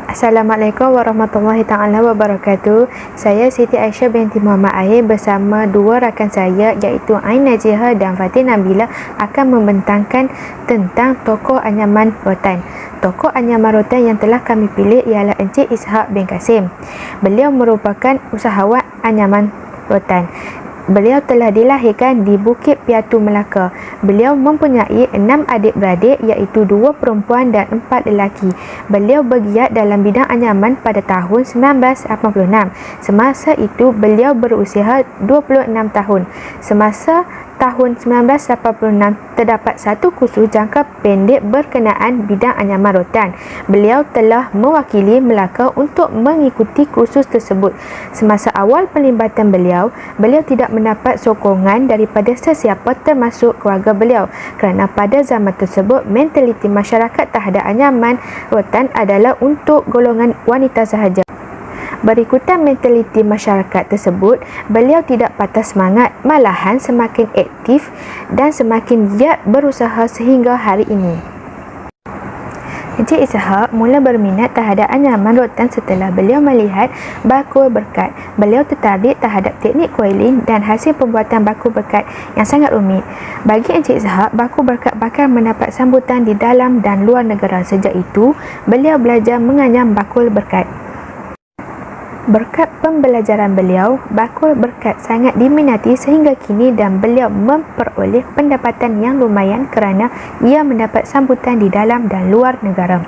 Assalamualaikum warahmatullahi taala wabarakatuh. Saya Siti Aisyah binti Muhammad Ahir bersama dua rakan saya iaitu Ain Najihah dan Fatin Nabila akan membentangkan tentang tokoh anyaman rotan. Tokoh anyaman rotan yang telah kami pilih ialah Encik Ishak bin Kasim. Beliau merupakan usahawan anyaman rotan. Beliau telah dilahirkan di Bukit Piatu, Melaka. Beliau mempunyai 6 adik-beradik iaitu 2 perempuan dan 4 lelaki. Beliau bergiat dalam bidang anyaman pada tahun 1986. Semasa itu beliau berusia 26 tahun. Semasa tahun 1986 terdapat satu kursus jangka pendek berkenaan bidang anyaman rotan. Beliau telah mewakili Melaka untuk mengikuti kursus tersebut. Semasa awal pelibatan beliau tidak mendapat sokongan daripada sesiapa termasuk keluarga beliau kerana pada zaman tersebut mentaliti masyarakat terhadap anyaman rotan adalah untuk golongan wanita sahaja. Berikutan mentaliti masyarakat tersebut, beliau tidak patah semangat, malahan semakin aktif dan semakin giat berusaha sehingga hari ini. Encik Ishak mula berminat terhadap anyaman rotan setelah beliau melihat bakul berkat. Beliau tertarik terhadap teknik coiling dan hasil pembuatan bakul berkat yang sangat rumit. Bagi Encik Ishak, bakul berkat bakal mendapat sambutan di dalam dan luar negara. Sejak itu, beliau belajar menganyam bakul berkat. Berkat pembelajaran beliau, bakul berkat sangat diminati sehingga kini dan beliau memperoleh pendapatan yang lumayan kerana ia mendapat sambutan di dalam dan luar negara.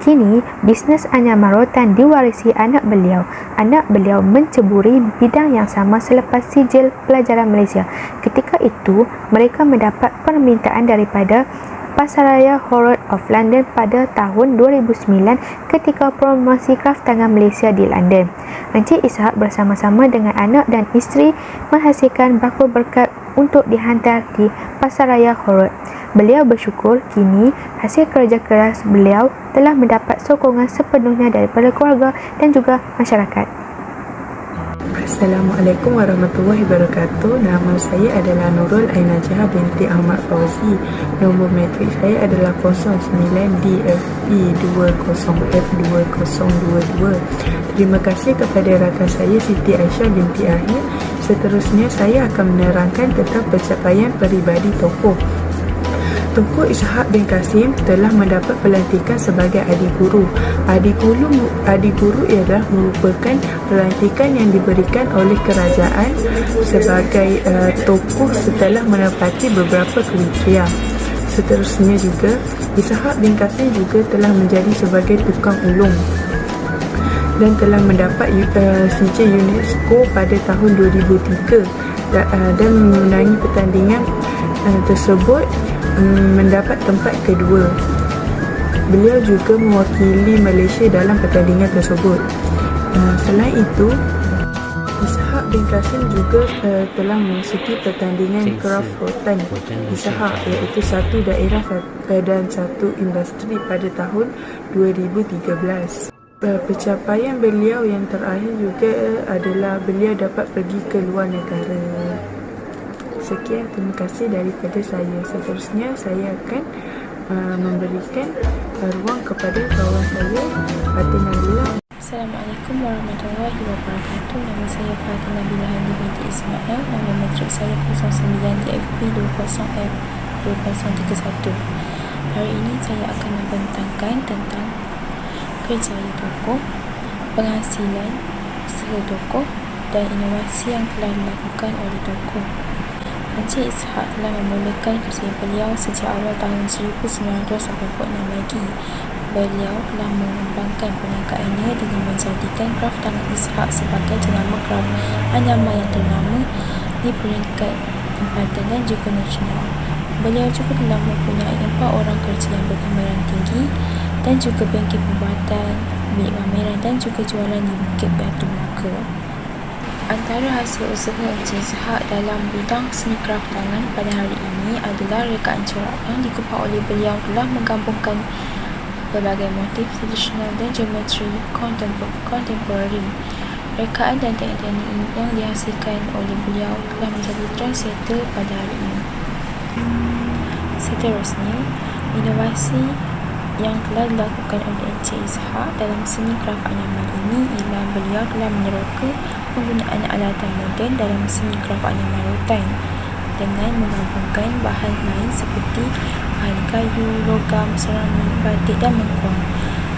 Kini, bisnes anyaman rotan diwarisi anak beliau. Anak beliau menceburi bidang yang sama selepas sijil pelajaran Malaysia. Ketika itu, mereka mendapat permintaan daripada Pasaraya Harrods of London pada tahun 2009 ketika promosi kraft tangan Malaysia di London. Encik Ishak bersama-sama dengan anak dan isteri menghasilkan bakul berkat untuk dihantar di Pasaraya Harrods. Beliau bersyukur kini hasil kerja keras beliau telah mendapat sokongan sepenuhnya daripada keluarga dan juga masyarakat. Assalamualaikum warahmatullahi wabarakatuh. Nama saya adalah Nurul Ain Najihah binti Ahmad Fauzi. Nombor matrik saya adalah 09DFE20F2022. Terima kasih kepada rakan saya Siti Aisyah binti Ahir. Seterusnya saya akan menerangkan tentang pencapaian peribadi tokoh. Tokoh Ishak bin Kasim telah mendapat pelantikan sebagai adik guru. Adik guru ialah merupakan pelantikan yang diberikan oleh kerajaan sebagai tokoh setelah menepati beberapa kriteria. Seterusnya juga, Ishak bin Kasim juga telah menjadi sebagai tukang ulung dan telah mendapat sijil UNESCO pada tahun 2003 dan memenangi pertandingan tersebut mendapat tempat kedua. Beliau juga mewakili Malaysia dalam pertandingan tersebut. Selain itu, Ishak bin Kasim juga telah memasuki pertandingan kraft rotan Ishak iaitu satu daerah dan satu industri pada tahun 2013. Pencapaian beliau yang terakhir juga adalah beliau dapat pergi ke luar negara. Sekian, terima kasih daripada saya. Seterusnya saya akan memberikan ruang kepada kawan saya Fatin Nabila. Assalamualaikum warahmatullahi wabarakatuh. Nama saya Fatin Nabila Hani binti Ismail. Nama matrik saya 09DFP20F2031. Hari ini saya akan membentangkan tentang kriteria tokoh, penghasilan usaha tokoh dan inovasi yang telah dilakukan oleh tokoh. Encik Ishak telah memulakan kerja beliau sejak awal tahun 1986 lagi. Beliau telah mengembangkan perniagaannya dengan menjadikan kraft tangan Ishak sebagai jenama kraft anyaman yang ternama di peringkat tempatan dan juga nasional. Beliau juga telah mempunyai 4 orang kerja yang bergambaran tinggi dan juga bengkel pembuatan, bilik pameran dan juga jualan di Bukit Piatu, Melaka. Antara hasil usaha Encik Ishak dalam bidang seni kraft tangan pada hari ini adalah rekaan corak yang dikupas oleh beliau telah menggabungkan berbagai motif tradisional dan geometri kontemporari. Rekaan dan teknik yang dihasilkan oleh beliau telah menjadi trendsetter pada hari ini. Seterusnya, inovasi yang telah dilakukan oleh Encik Ishak dalam seni kraf anyaman ini ialah beliau telah meneroka penggunaan alatan moden dalam seni kraf anyaman rotan dengan menggabungkan bahan lain seperti bahan kayu, logam, seramik, batik dan mengkuang.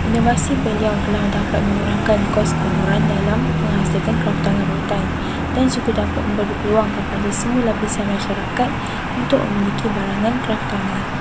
Inovasi beliau telah dapat mengurangkan kos pengurusan dalam menghasilkan kraf tangan rotan dan juga dapat memberi peluang kepada semua lapisan masyarakat untuk memiliki barangan kraf tangan.